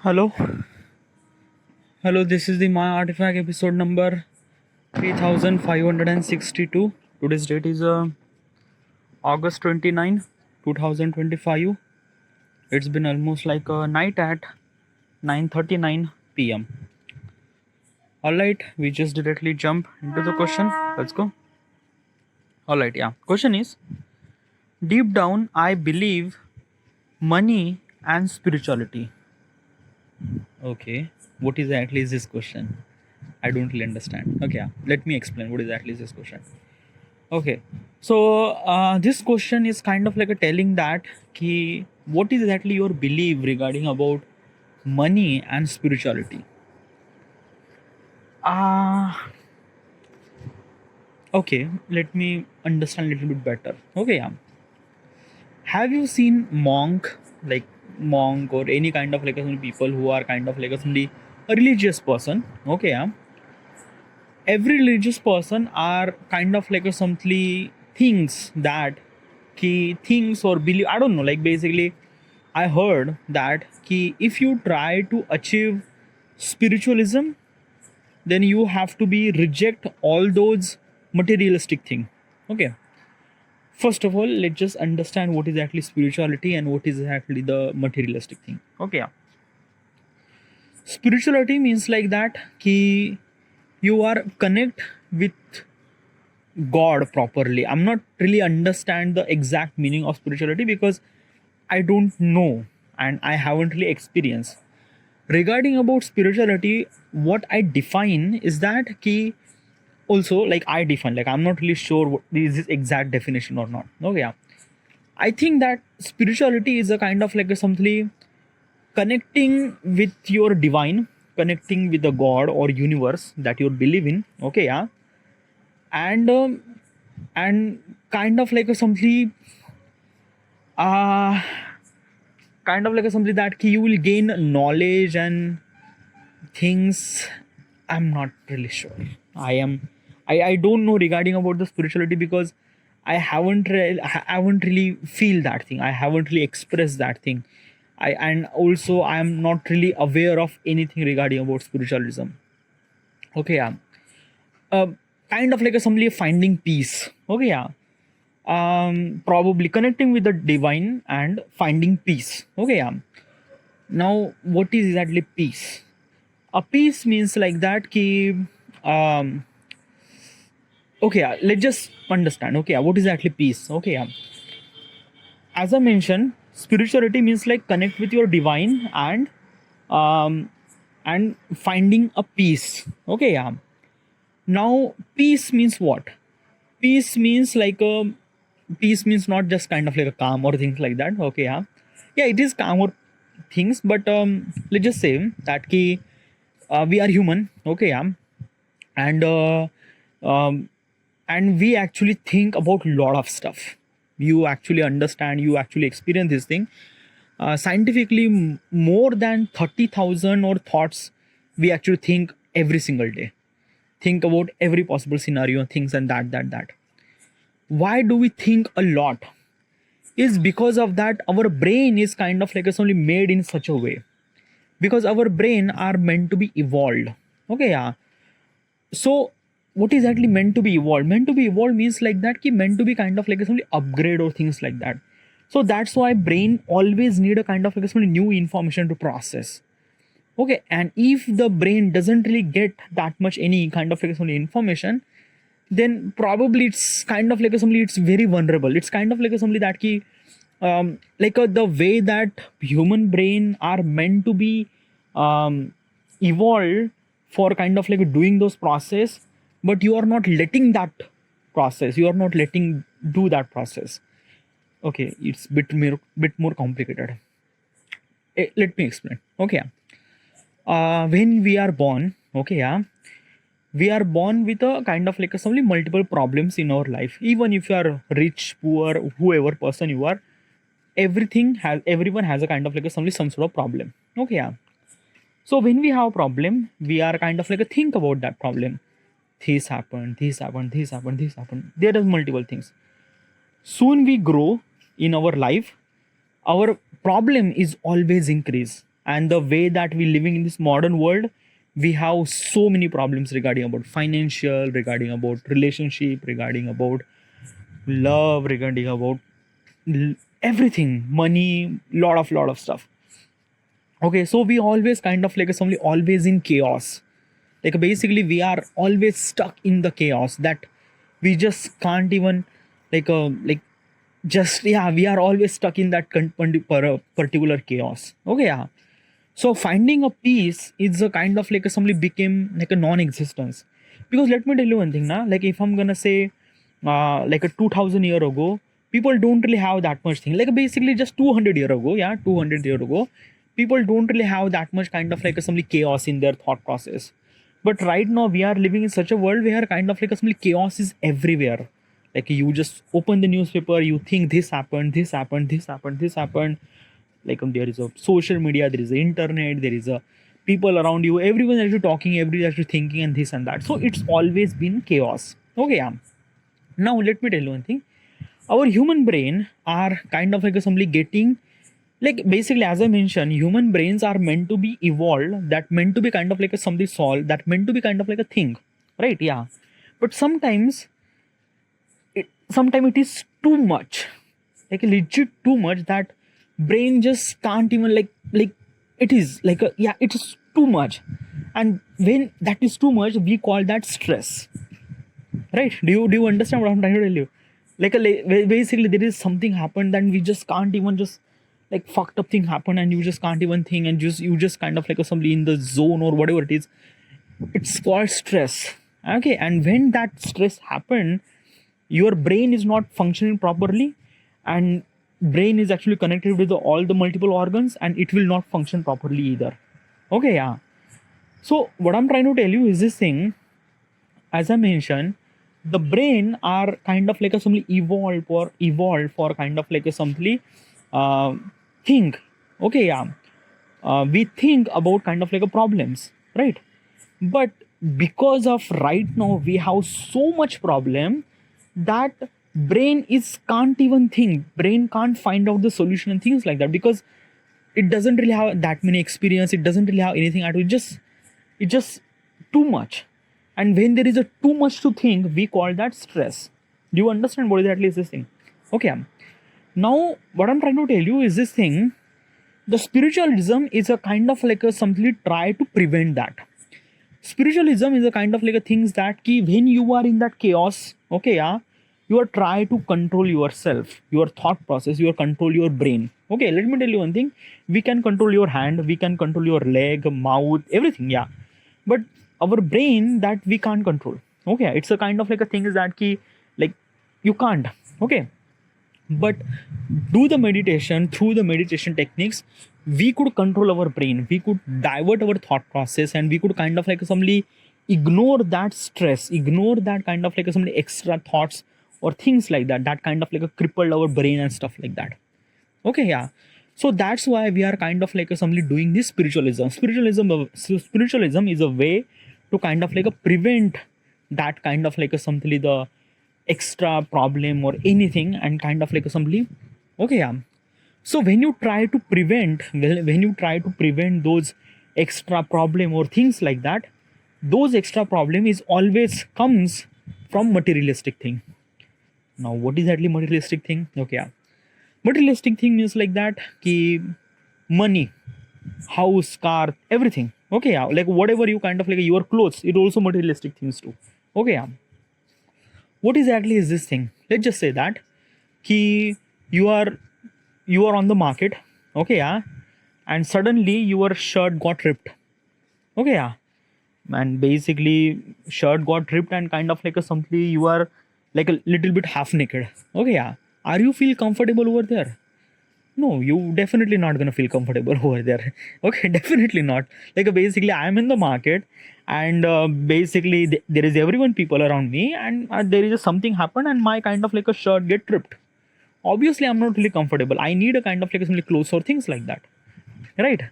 Hello, hello. This is the My Artifact episode number 3562. Today's date is August 29, 2025. It's been almost like a night at 9:39 p.m. All right, we just directly jump into the question. Let's go. All right, yeah. Question is: deep down, I believe money and spirituality. Okay, what exactly is this question? I don't really understand. Okay, yeah. Let me explain what exactly is this question. Okay, so this question is kind of like a telling that what is exactly your belief regarding about money and spirituality. Uh, okay, let me understand a little bit better. Okay, yeah. Have you seen monk or any kind of like some people who are kind of like a religious person? Okay, yeah. Every religious person are kind of like a something things that key things or believe. I don't know, like basically I heard that if you try to achieve spiritualism, then you have to be reject all those materialistic thing. Okay, first of all, let's just understand what is actually spirituality and what is actually the materialistic thing. Okay, yeah. Spirituality means like that you are connect with God properly. I'm not really understand the exact meaning of spirituality because I don't know and I haven't really experienced. Regarding about spirituality, what I define is that key also like I define, like I'm not really sure what is this exact definition or not. Okay, yeah. I think that spirituality is a kind of like a something connecting with your divine, connecting with the God or universe that you believe in. Okay, yeah. And kind of like a something uh kind of like a something that you will gain knowledge and things. I'm not really sure. I don't know regarding about the spirituality because I haven't really feel that thing. I haven't really expressed that thing. And also I am not really aware of anything regarding about spiritualism. Okay, yeah. uh, Kind of like a somebody finding peace. Okay, yeah. Probably connecting with the divine and finding peace. Okay, yeah. Now what is exactly peace? A peace means like that um okay, yeah, let's just understand. Okay, yeah, what is actually peace? Okay, yeah. As I mentioned, spirituality means like connect with your divine um and finding a peace. Okay, yeah. Now peace means what? Peace means like a peace means not just kind of like a calm or things like that. Okay, yeah. Yeah, it is calm or things, but let's just say that we are human. Okay, yeah. And um, and we actually think about lot of stuff. You actually understand, you actually experience this thing scientifically. More than 30,000 or thoughts we actually think every single day. Think about every possible scenario, things, and that. Why do we think a lot? Is because of that our brain is kind of like it's only made in such a way, because our brain are meant to be evolved. Okay, yeah. So what is actually meant to be evolved? Meant to be evolved means like that meant to be kind of like a only upgrade or things like that. So that's why brain always need a kind of like a new information to process. Okay, and if the brain doesn't really get that much any kind of like a information, then probably it's kind of like a somebody, it's very vulnerable. It's kind of like a somebody that the way that human brain are meant to be evolved for kind of like doing those process, but you are not letting that process, you are not letting do that process. Okay, it's bit more complicated. Let me explain. Okay, when we are born, okay, yeah, we are born with a kind of like a some multiple problems in our life. Even if you are rich, poor, whoever person you are, everyone has a kind of like a some sort of problem. Okay, yeah. So when we have a problem, we are kind of like a think about that problem. This happened. There are multiple things. Soon we grow in our life, our problem is always increase. and the way that we living in this modern world, we have so many problems regarding about financial, regarding about relationship, regarding about love, regarding about everything, money, lot of stuff. Okay, so we always kind of like somebody always in chaos. Like basically we are always stuck in the chaos that we just can't even like just, yeah, we are always stuck in that particular chaos. Okay, yeah. So finding a peace is a kind of like a somebody became like a non-existence. Because let me tell you one thing now, like if I'm gonna say like a 2000 year ago, people don't really have that much thing. Like basically just 200 year ago, yeah, 200 year ago, people don't really have that much kind of like a somebody chaos in their thought process. But right now we are living in such a world where kind of like a somebody chaos is everywhere. Like you just open the newspaper, you think this happened, this happened, this happened, this happened. Like there is a social media, there is the internet, there is a people around you, everyone is actually talking, everyone is actually thinking and this and that. So it's always been chaos. Okay, yeah. Now let me tell you one thing. Our human brain are kind of like assembly getting, like basically as I mentioned, human brains are meant to be evolved, that meant to be kind of like a something solved, that meant to be kind of like a thing, right? Yeah. But sometimes it is too much, like legit too much, that brain just can't even like it is like a, yeah, it is too much. And when that is too much, we call that stress, right? Do you understand what I'm trying to tell you? Like basically there is something happened, then we just can't even just like fucked up thing happen, and you just can't even think, and you just kind of like somebody in the zone or whatever it is. It's called stress. Okay, and when that stress happened, your brain is not functioning properly, and brain is actually connected with all the multiple organs, and it will not function properly either. Okay, yeah. So what I'm trying to tell you is this thing. As I mentioned, the brain are kind of like a something evolved for kind of like a something uh, think. Okay, yeah. We think about kind of like a problems, right? But because of right now we have so much problem that brain is can't even think, brain can't find out the solution and things like that, because it doesn't really have that many experience, it doesn't really have anything at all. It just too much. And when there is a too much to think, we call that stress. Do you understand what exactly is this thing? Okay, now what I'm trying to tell you is this thing. The spiritualism is a kind of like a something try to prevent that. Spiritualism is a kind of like a things that ki when you are in that chaos, okay, yeah, you are try to control yourself, your thought process, you are control your brain. Okay, let me tell you one thing. We can control your hand, we can control your leg, mouth, everything, yeah. But our brain, that we can't control. Okay, it's a kind of like a thing is that ki like you can't. Okay, but do the meditation, through the meditation techniques, we could control our brain, we could divert our thought process, and we could kind of like somebody ignore that stress, ignore that kind of like somebody extra thoughts or things like that, that kind of like a crippled our brain and stuff like that. Okay, yeah. So that's why we are kind of like somebody doing this spiritualism is a way to kind of like a prevent that kind of like a something the extra problem or anything, and kind of like a somebody. Okay, yeah. So when you try to prevent, when you try to prevent those extra problem or things like that, those extra problem is always comes from materialistic thing. Now what is actually materialistic thing? Okay, yeah. Materialistic thing means like that ki money, house, car, everything. Okay, yeah. Like whatever you kind of like your clothes, it also materialistic things too. Okay, yeah. What exactly is this thing? Let's just say that ki you are on the market. Okay, yeah. And suddenly your shirt got ripped. Okay, yeah. And basically shirt got ripped, and kind of like a something you are like a little bit half naked. Okay, yeah. Are you feel comfortable over there? No, you definitely not gonna feel comfortable over there. Okay, definitely not. Like basically I'm in the market, and basically there is everyone people around me, and there is something happen, and my kind of like a shirt get ripped. Obviously I'm not really comfortable, I need a kind of like some clothes or things like that, right?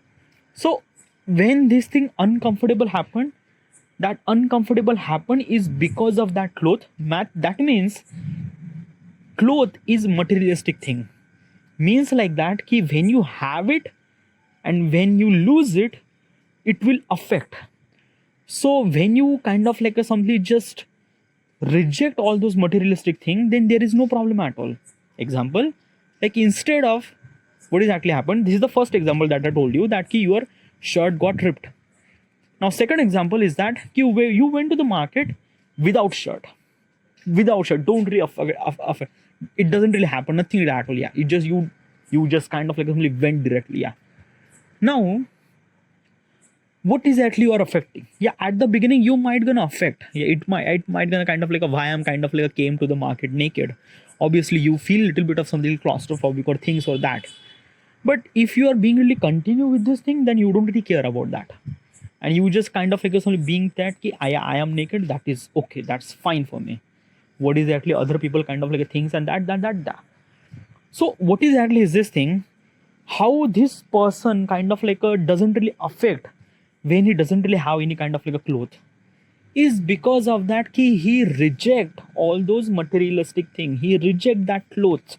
So when this thing uncomfortable happened, that uncomfortable happen is because of that cloth. That means cloth is materialistic thing. Means like that ki when you have it, and when you lose it, it will affect. So when you kind of like simply just reject all those materialistic things, then there is no problem at all. Example, like instead of, what exactly happened, this is the first example that I told you, that ki your shirt got ripped. Now second example is that you went to the market without shirt. Without shirt, don't really affect. It doesn't really happen, nothing at all. Yeah, it just you just kind of like simply went directly. Yeah. Now what exactly you are affecting? Yeah, at the beginning you might gonna affect. Yeah, it might gonna kind of like a why I'm kind of like a came to the market naked. Obviously you feel a little bit of something claustrophobic or things or that. But if you are being really continue with this thing, then you don't really care about that, and you just kind of like only being that ki, I am naked, that is okay, that's fine for me. What is actually other people kind of like things and that. So what exactly is this thing? How this person kind of like doesn't really affect when he doesn't really have any kind of like a cloth, is because of that ki he reject all those materialistic thing, he reject that clothes.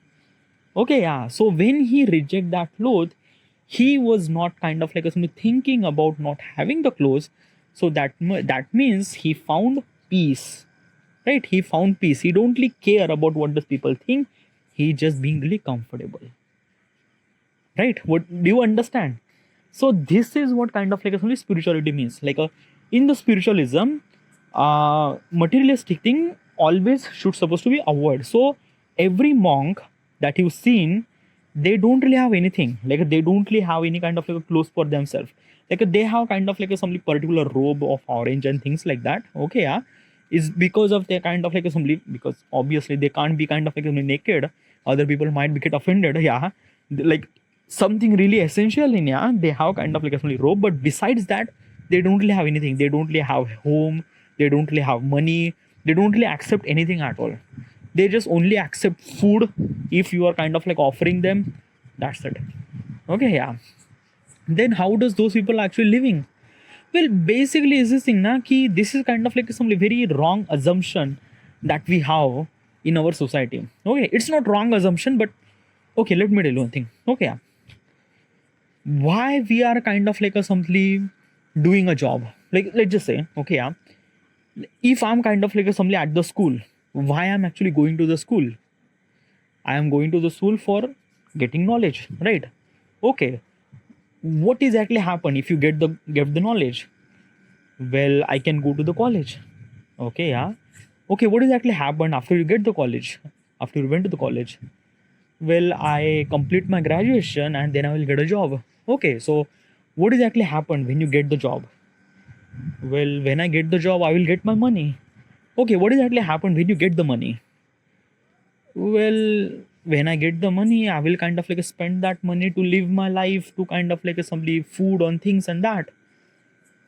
Okay, yeah. So when he reject that cloth, he was not kind of like thinking about not having the clothes. So that means he found peace, right? He found peace. He don't really care about what the people think. He just being really comfortable, right? What do you understand? So this is what kind of like only spirituality means. Like in the spiritualism, materialistic thing always should supposed to be avoided. So every monk that you've seen, they don't really have anything. Like they don't really have any kind of like a clothes for themselves. Like they have kind of like some particular robe of orange and things like that. Okay, yeah, is because of their kind of like assembly, because obviously they can't be kind of like naked. Other people might be get offended. Yeah, like something really essential in, yeah, they have kind of like assembly robe, but besides that they don't really have anything. They don't really have home, they don't really have money, they don't really accept anything at all. They just only accept food if you are kind of like offering them, that's it. Okay, yeah. Then how does those people actually living? Well, basically is this thing na ki this is kind of like some very wrong assumption that we have in our society. Okay, it's not wrong assumption, but okay, let me tell you one thing. Okay, yeah. Why we are kind of like simply doing a job, like let's just say, okay, yeah, if I'm kind of like somebody at the school, why I'm actually going to the school? I am going to the school for getting knowledge, right? Okay, what exactly happen if you get the knowledge? Well, I can go to the college. Okay, yeah. Okay, what exactly happened after you get the college? After you went to the college? Well, I complete my graduation and then I will get a job. Okay, so what exactly happened when you get the job? Well, when I get the job, I will get my money. Okay, what exactly happened when you get the money? Well, when I get the money, I will kind of like spend that money to live my life, to kind of like somebody food on things and that.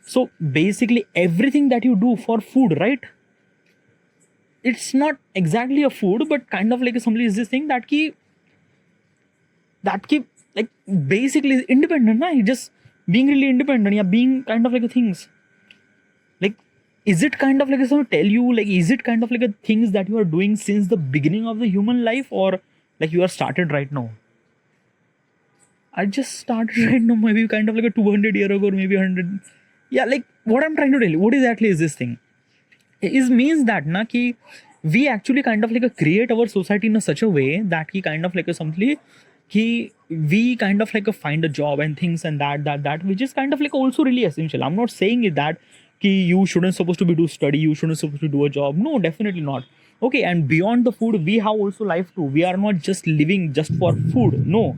So basically everything that you do for food, right? It's not exactly a food, but kind of like somebody is this thing that like basically is independent, right? Just being really independent, yeah, being kind of like a things. Like, is it kind of like someone tell you, like, is it kind of like a things that you are doing since the beginning of the human life, or like you are started right now? I just started right now, maybe kind of like a 200 year ago, or maybe 100. Yeah, like what I'm trying to tell you, what exactly is this thing? Is means that na ki we actually kind of like a create our society in a such a way that he kind of like a something he we kind of like a find a job and things and that which is kind of like also really essential. I'm not saying it that ki you shouldn't supposed to be do study, you shouldn't supposed to do a job. No, definitely not. Okay, and beyond the food, we have also life too. We are not just living just for food. No,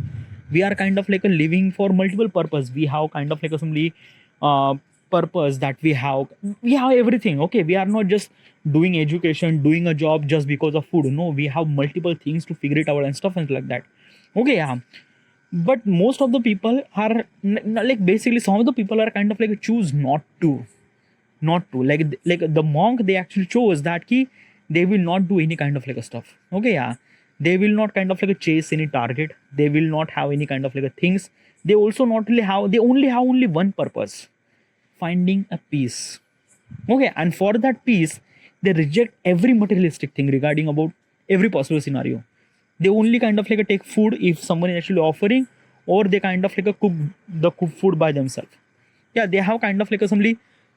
we are kind of like a living for multiple purpose. We have kind of like a simply uh, purpose that we have everything. Okay, we are not just doing education, doing a job just because of food. No, we have multiple things to figure it out and stuff and like that. Okay, yeah. But most of the people are like basically some of the people are kind of like choose not to like the monk, they actually chose that key, they will not do any kind of like a stuff. Okay, yeah. They will not kind of like a chase any target, they will not have any kind of like a things. They also not really have, they only have only one purpose: finding a peace. Okay, and for that peace they reject every materialistic thing regarding about every possible scenario. They only kind of like take food if someone is actually offering, or they kind of like a cook the cook food by themselves. Yeah, they have kind of like a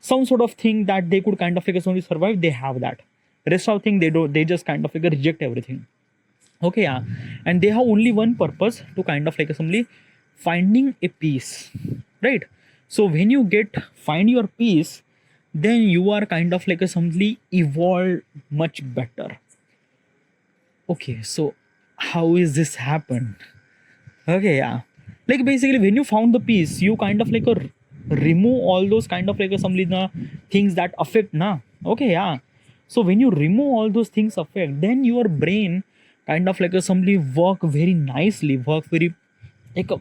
some sort of thing that they could kind of like a survive. They have that. Rest of thing they don't. They just kind of like a reject everything. Okay, yeah, and they have only one purpose to kind of like assembly finding a peace, right? So when you get find your peace, then you are kind of like assembly evolved much better. Okay, so how is this happen? Okay, yeah, like basically when you found the peace, you kind of like remove all those kind of like assembly the things that affect na. Okay, yeah, so when you remove all those things affect, then your brain kind of like assembly work very nicely, work very like a,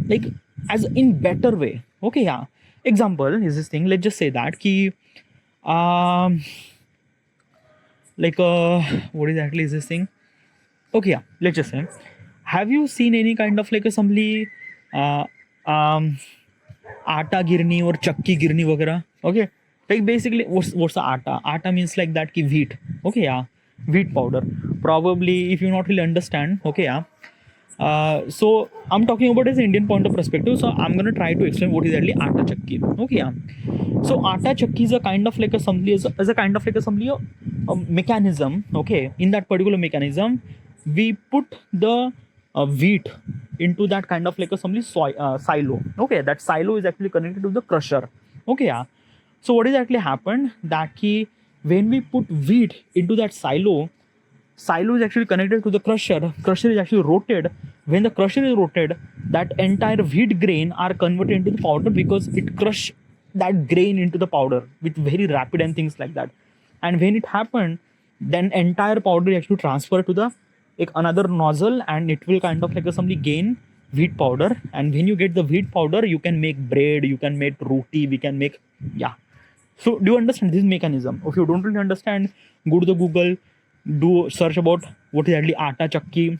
like as in better way. Okay, yeah, example is this thing, let's just say that ki um like what exactly is this thing. Okay, yeah, let's just say, have you seen any kind of like assembly uh um आटा गिरनी और चक्की गिरनी वगैरह. Okay, like basically what's the आटा means like that ki wheat. Okay, yeah, wheat powder. Probably if you not really understand. Okay, yeah, so I'm talking about as Indian point of perspective, so I'm gonna try to explain what is actually atta chakki. Okay, yeah, so atta chakki is a kind of like assembly, as a kind of like assembly mechanism. Okay, in that particular mechanism we put the wheat into that kind of like assembly silo. Okay, that silo is actually connected to the crusher. Okay, yeah, so what is actually happened that key, when we put wheat into that silo is actually connected to the crusher is actually rotated. When the crusher is rotated, that entire wheat grain are converted into the powder because it crush that grain into the powder with very rapid and things like that. And when it happened, then entire powder is actually transferred to the like another nozzle, and it will kind of like assembly gain wheat powder. And when you get the wheat powder, you can make bread, you can make roti, we can make, yeah. So do you understand this mechanism? If you don't really understand, go to the Google, do search about what is actually atta chakki.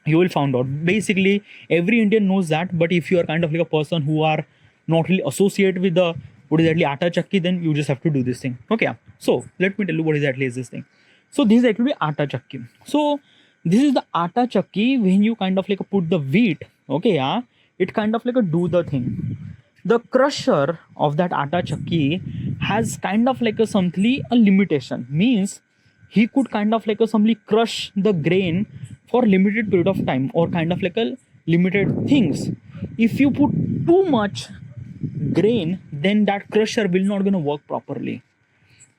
You will find out. Basically, every Indian knows that, but if you are kind of like a person who are not really associated with the what is actually atta chakki, then you just have to do this thing. Okay, so let me tell you what exactly is this thing. So this is actually atta chakki. So this is the atta chakki. When you kind of like put the wheat, okay, yeah, it kind of like do the thing. The crusher of that atta chakki has kind of like a limitation, means he could kind of like simply crush the grain for limited period of time, or kind of like a limited things. If you put too much grain, then that crusher will not gonna work properly.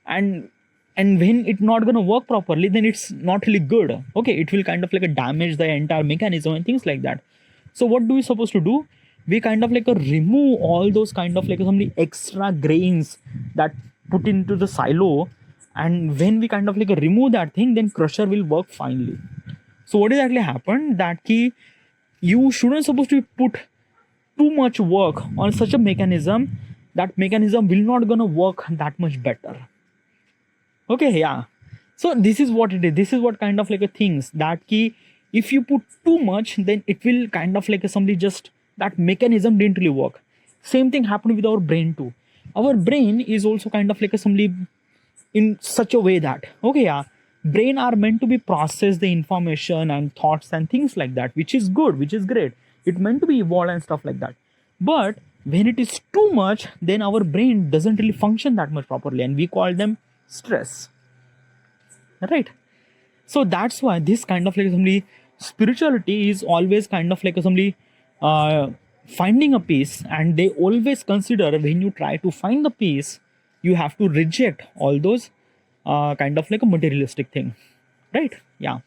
And when it's not gonna work properly, then it's not really good. Okay, it will kind of like damage the entire mechanism and things like that. So what do we supposed to do? We kind of like remove all those kind of like some extra grains that put into the silo. And when we kind of like remove that thing, then crusher will work finely. So what exactly happened that key, you shouldn't supposed to put too much work on such a mechanism. That mechanism will not gonna work that much better. Okay, yeah, so this is what it is. This is what kind of like a things that key, if you put too much, then it will kind of like a somebody just that mechanism didn't really work. Same thing happened with our brain too. Our brain is also kind of like a somebody in such a way that, okay, yeah, brain are meant to be process the information and thoughts and things like that, which is good, which is great. It meant to be evolved and stuff like that. But when it is too much, then our brain doesn't really function that much properly, and we call them stress, right? So that's why this kind of like somebody spirituality is always kind of like somebody finding a peace, and they always consider when you try to find the peace, you have to reject all those kind of like a materialistic thing, right? Yeah,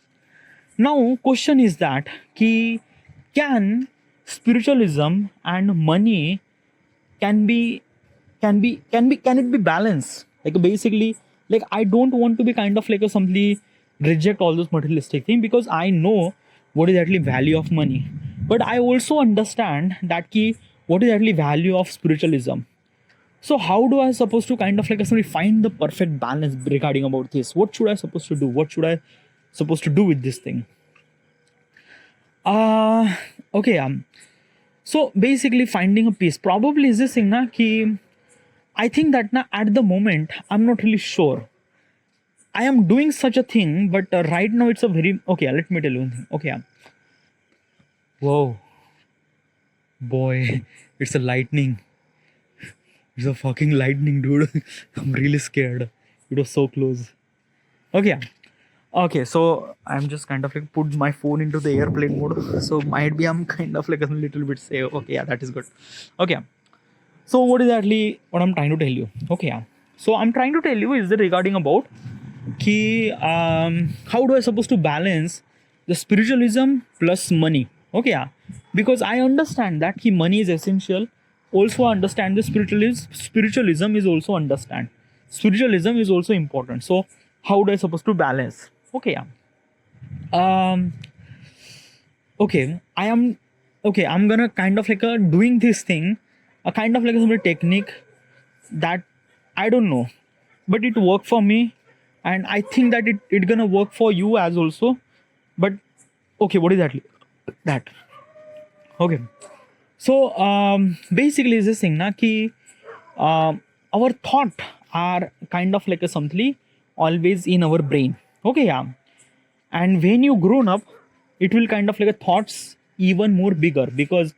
now question is that ki, can spiritualism and money can be can it be balanced? Like basically, like I don't want to be kind of like a simply reject all those materialistic thing, because I know what is actually value of money, but I also understand that key, what is actually value of spiritualism. So how do I supposed to kind of like actually find the perfect balance regarding about this? What should I supposed to do? What should I supposed to do with this thing? uh okay, so basically finding a peace probably is this thing na ki, I think that na at the moment I'm not really sure I am doing such a thing, but right now it's a very okay. Let me tell you one thing. Okay, whoa. Boy, it's a lightning. It's a fucking lightning, dude. I'm really scared. It was so close. Okay, yeah. Okay, so I'm just kind of like put my phone into the airplane mode. So might be I'm kind of like a little bit safe. Okay, yeah, that is good. Okay, yeah. So what is actually what I'm trying to tell you? Okay, yeah. So I'm trying to tell you is regarding about ki how do I supposed to balance the spiritualism plus money? Okay, yeah. Because I understand that ki money is essential. Also understand the spiritualism is also understand. Spiritualism is also important. So how do I supposed to balance? Okay, yeah. Um okay, I'm gonna kind of like a doing this thing, a kind of like a simple technique that I don't know, but it worked for me, and I think that it gonna work for you as also. But okay, what is that? That okay. So basically, is this thing na ki our thought are kind of like a something always in our brain. Okay, yeah. And when you grown up, it will kind of like a thoughts even more bigger because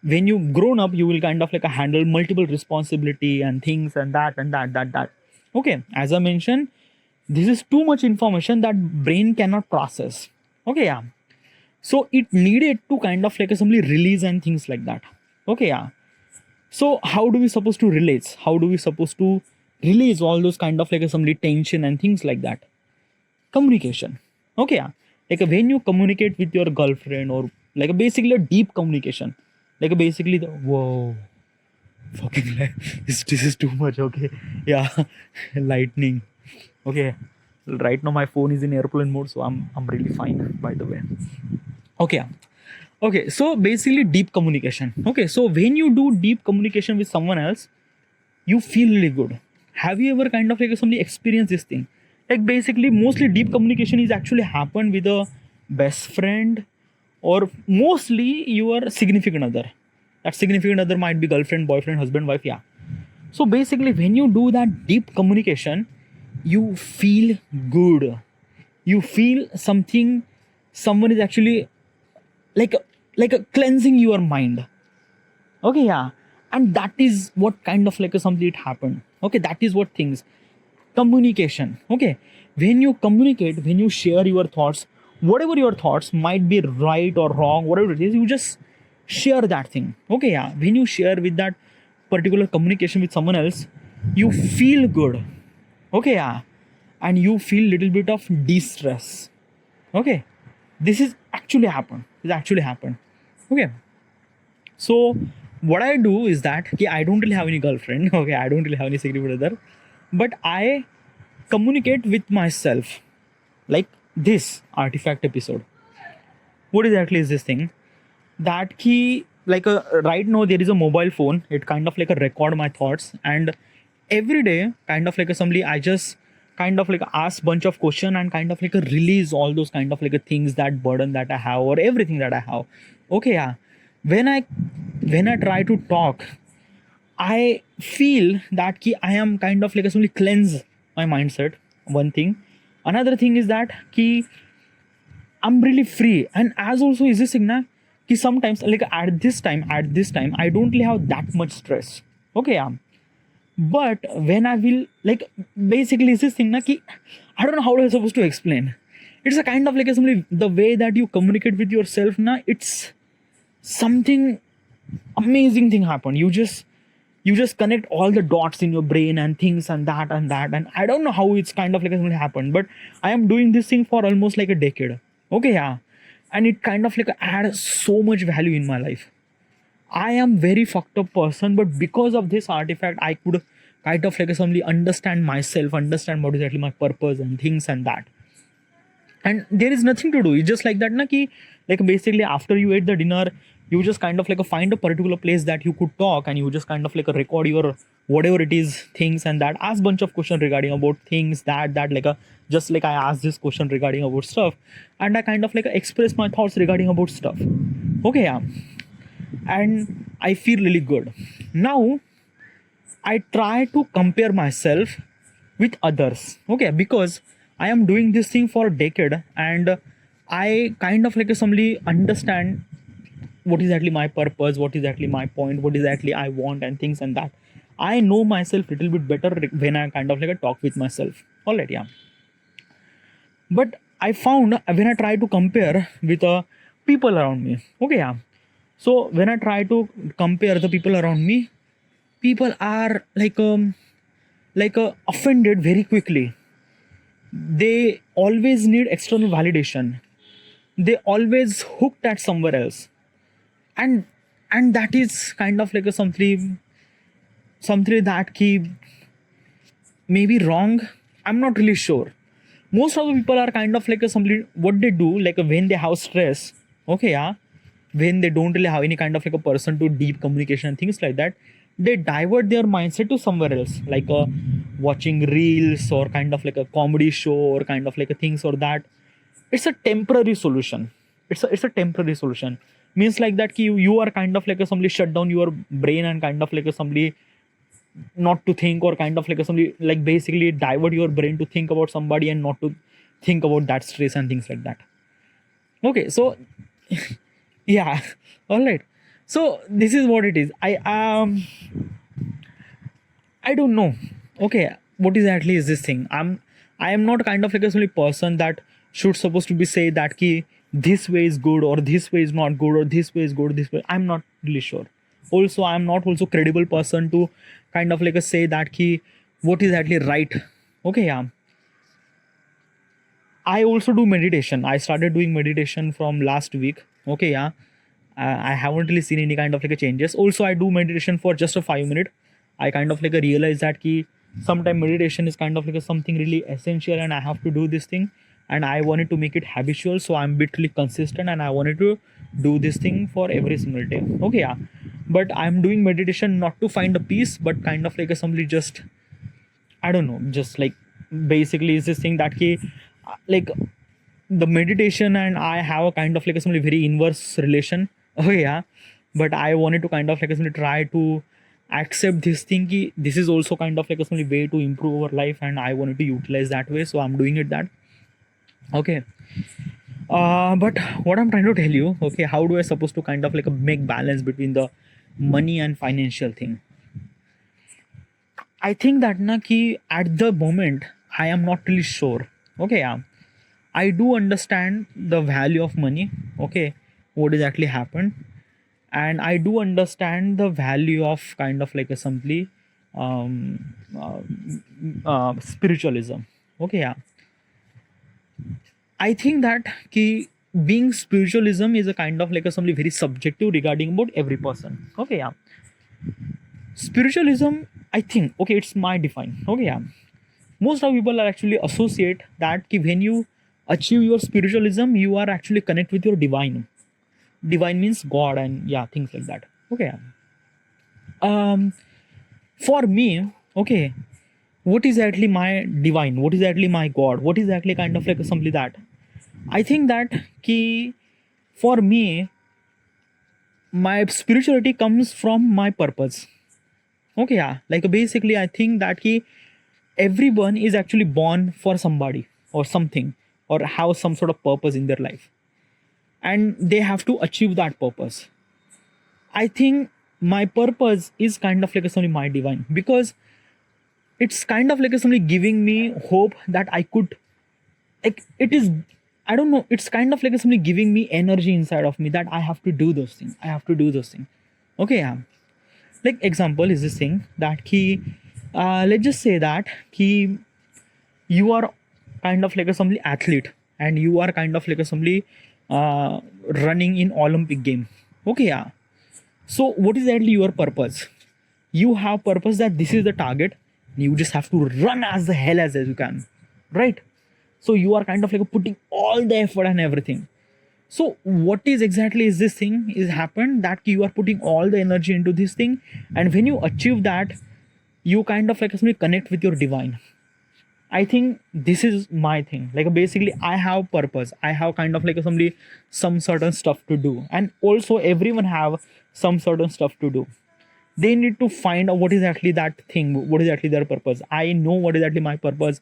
when you grown up you will kind of like a handle multiple responsibility and things and that. Okay, as I mentioned, this is too much information that brain cannot process. Okay, yeah. So it needed to kind of like assembly release and things like that. Okay, yeah. So how do we supposed to release, how do we supposed to release all those kind of like assembly tension and things like that? Communication. Okay, yeah. Like when you communicate with your girlfriend or like basically a deep communication, like basically the whoa fucking this is too much. Okay, yeah. Lightning. Okay, right now my phone is in airplane mode, so I'm really fine, by the way. Okay, yeah. Okay, so basically deep communication. Okay, so when you do deep communication with someone else, you feel really good. Have you ever kind of like somebody experienced this thing? Like basically, mostly deep communication is actually happen with a best friend or mostly your significant other. That significant other might be girlfriend, boyfriend, husband, wife. Yeah. So basically, when you do that deep communication, you feel good. You feel something. Someone is actually like a cleansing your mind. Okay, yeah. And that is what kind of like a something it happened. Okay, that is what things. Communication. Okay, when you communicate, when you share your thoughts, whatever your thoughts might be right or wrong, whatever it is, you just share that thing. Okay, yeah. When you share with that particular communication with someone else, you feel good. Okay, yeah. And you feel little bit of de-stress. Okay, this is actually happened. This actually happened. Okay, so what I do is that okay, I don't really have any girlfriend. Okay, I don't really have any significant other, but I communicate with myself like this artifact episode. What exactly is this thing? That key like a right now there is a mobile phone. It kind of like a record my thoughts, and every day kind of like a somebody I just kind of like ask bunch of question and kind of like a release all those kind of like a things, that burden that I have or everything that I have. Okay, yeah. When I try to talk, I feel that ki I am kind of like a simply cleanse my mindset. One thing. Another thing is that ki I'm really free. And as also is this thing na ki sometimes like at this time I don't really have that much stress. Okay, yeah. But when I will like basically is this thing na ki I don't know how I'm supposed to explain. It's a kind of like a simply the way that you communicate with yourself na, it's something amazing thing happen. You just connect all the dots in your brain and things and that and I don't know how it's kind of like something happened, but I am doing this thing for almost like a decade. Okay, yeah. And it kind of like adds so much value in my life. I am very fucked up person, but because of this artifact I could kind of like suddenly understand myself, understand what is actually my purpose and things and that. And there is nothing to do, it's just like that na ki like basically after you ate the dinner, you just kind of like find a particular place that you could talk, and you just kind of like record your whatever it is things and that, ask bunch of questions regarding about things that like a just like I asked this question regarding about stuff, and I kind of like express my thoughts regarding about stuff. Okay, yeah. And I feel really good. Now I try to compare myself with others. Okay, because I am doing this thing for a decade, and I kind of like somebody understand what is actually my purpose, what is actually my point, what is actually I want, and things and that. I know myself little bit better when I kind of like a talk with myself. All right, yeah. But I found when I try to compare with people around me. Okay, yeah. So when I try to compare the people around me, people are offended very quickly. They always need external validation. They always hooked at somewhere else, and that is kind of like a something that keep maybe wrong. I'm not really sure. Most of the people are kind of like a something what they do like when they have stress. Okay, yeah, when they don't really have any kind of like a person to deep communication and things like that, they divert their mindset to somewhere else, like watching reels or kind of like a comedy show or kind of like a things or that. It's a temporary solution. It's a temporary solution. Means like that ki you are kind of like a somebody shut down your brain and kind of like a somebody not to think or kind of like a somebody like basically divert your brain to think about somebody and not to think about that stress and things like that. Okay, so yeah, all right. So this is what it is. I don't know. Okay, what exactly is this thing? I am not kind of like a only person that should supposed to be say that ki this way is good or this way is not good or this way is good this way. I'm not really sure. Also, I'm not also credible person to kind of like a say that ki what is actually right. Okay, yeah. I also do meditation. I started doing meditation from last week. Okay, yeah. I haven't really seen any kind of like a changes. Also, I do meditation for just a 5 minute. I kind of like a realize that ki sometime meditation is kind of like a something really essential, and I have to do this thing, and I wanted to make it habitual. So I'm bit really consistent, and I wanted to do this thing for every single day. Okay, yeah. But I'm doing meditation not to find a peace, but kind of like a somebody just I don't know, just like basically is this thing that ki like the meditation and I have a kind of like a something very inverse relation. Oh yeah, but I wanted to kind of like a something try to accept this thing. Ki this is also kind of like a something way to improve our life, and I wanted to utilize that way. So I'm doing it that. Okay. But what I'm trying to tell you, okay, how do I supposed to kind of like a make balance between the money and financial thing? I think that na ki at the moment I am not really sure. Okay, yeah. I do understand the value of money. Okay, what is actually happened, and I do understand the value of kind of like a simply um, spiritualism. Okay, yeah. I think that ki being spiritualism is a kind of like a something very subjective regarding about every person. Okay, yeah. Spiritualism, I think, okay, it's my define. Okay, yeah. Most of people are actually associate that ki when you achieve your spiritualism, you are actually connect with your divine. Divine means God and yeah, things like that. Okay. Um, for me, okay, what is actually my divine? What is actually my God? What is actually kind of like something that I think that ki for me, my spirituality comes from my purpose. Okay, yeah. Like basically, I think that ki everyone is actually born for somebody or something or have some sort of purpose in their life, and they have to achieve that purpose. I think my purpose is kind of like a something my divine, because it's kind of like a something giving me hope that I could like it is I don't know, it's kind of like a something giving me energy inside of me that I have to do those things. I have to do those things. Okay, yeah. Like example is this thing that key let's just say that key you are kind of like a somebody athlete, and you are kind of like a somebody running in Olympic game. Okay, yeah. So what is actually your purpose? You have purpose that this is the target. You just have to run as the hell as you can, right? So you are kind of like putting all the effort and everything. So what is exactly is this thing is happened that you are putting all the energy into this thing, and when you achieve that, you kind of like actually connect with your divine. I think this is my thing. Like basically, I have purpose. I have kind of like somebody some certain stuff to do, and also everyone have some certain stuff to do. They need to find out what is actually that thing. What is actually their purpose? I know what is actually my purpose,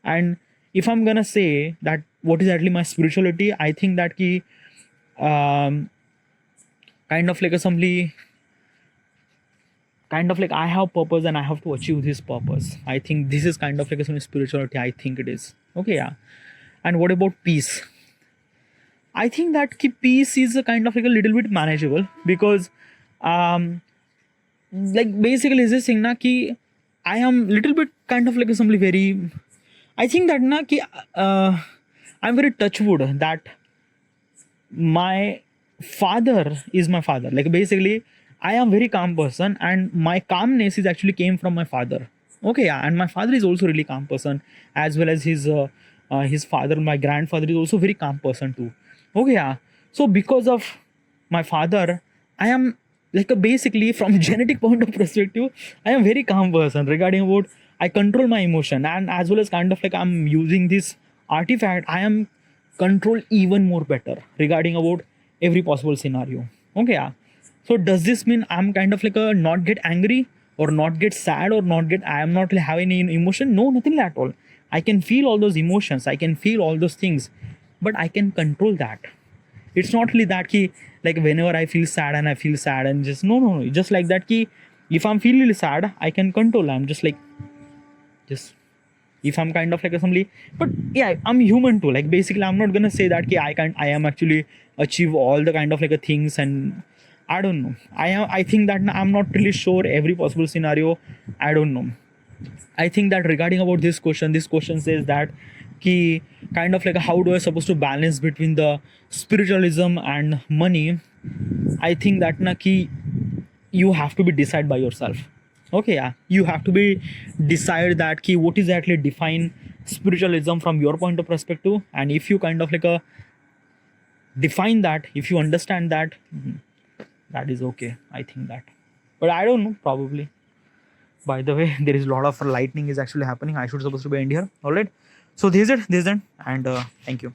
and if I'm gonna say that what is actually my spirituality, I think that ki um, kind of like a simply kind of like I have purpose and I have to achieve this purpose. I think this is kind of like a some spirituality. I think it is okay. Yeah. And what about peace? I think that peace is a kind of like a little bit manageable because um like basically is this thing na ki I am little bit kind of like simply very. I think that na ki I'm very touchwood that my father is my father. Like basically, I am very calm person, and my calmness is actually came from my father. Okay, yeah, and my father is also really calm person, as well as his father, my grandfather is also very calm person too. Okay, yeah. So because of my father, I am like a basically from genetic point of perspective, I am very calm person regarding about I control my emotion, and as well as kind of like I'm using this artifact, I am control even more better regarding about every possible scenario. Okay, yeah. So does this mean I'm kind of like a not get angry or not get sad or not get I am not having any emotion? No, nothing at all. I can feel all those emotions. I can feel all those things, but I can control that. It's not really that key like whenever I feel sad and I feel sad and just no. Just like that key. If I'm feeling sad, I can control. I'm just like just if I'm kind of like a somebody, but yeah, I'm human too. Like basically, I'm not gonna say that ki I am actually achieve all the kind of like a things, and I don't know. I think that I'm not really sure every possible scenario. I don't know. I think that regarding about this question says that ki kind of like how do I supposed to balance between the spiritualism and money. I think that na ki you have to be decide by yourself. Okay, yeah, you have to be decide that key what is actually define spiritualism from your point of perspective, and if you kind of like a define that, if you understand that, that is okay. I think that, but I don't know, probably. By the way, there is a lot of lightning is actually happening. I should supposed to be end here. All right, so this is it, and thank you.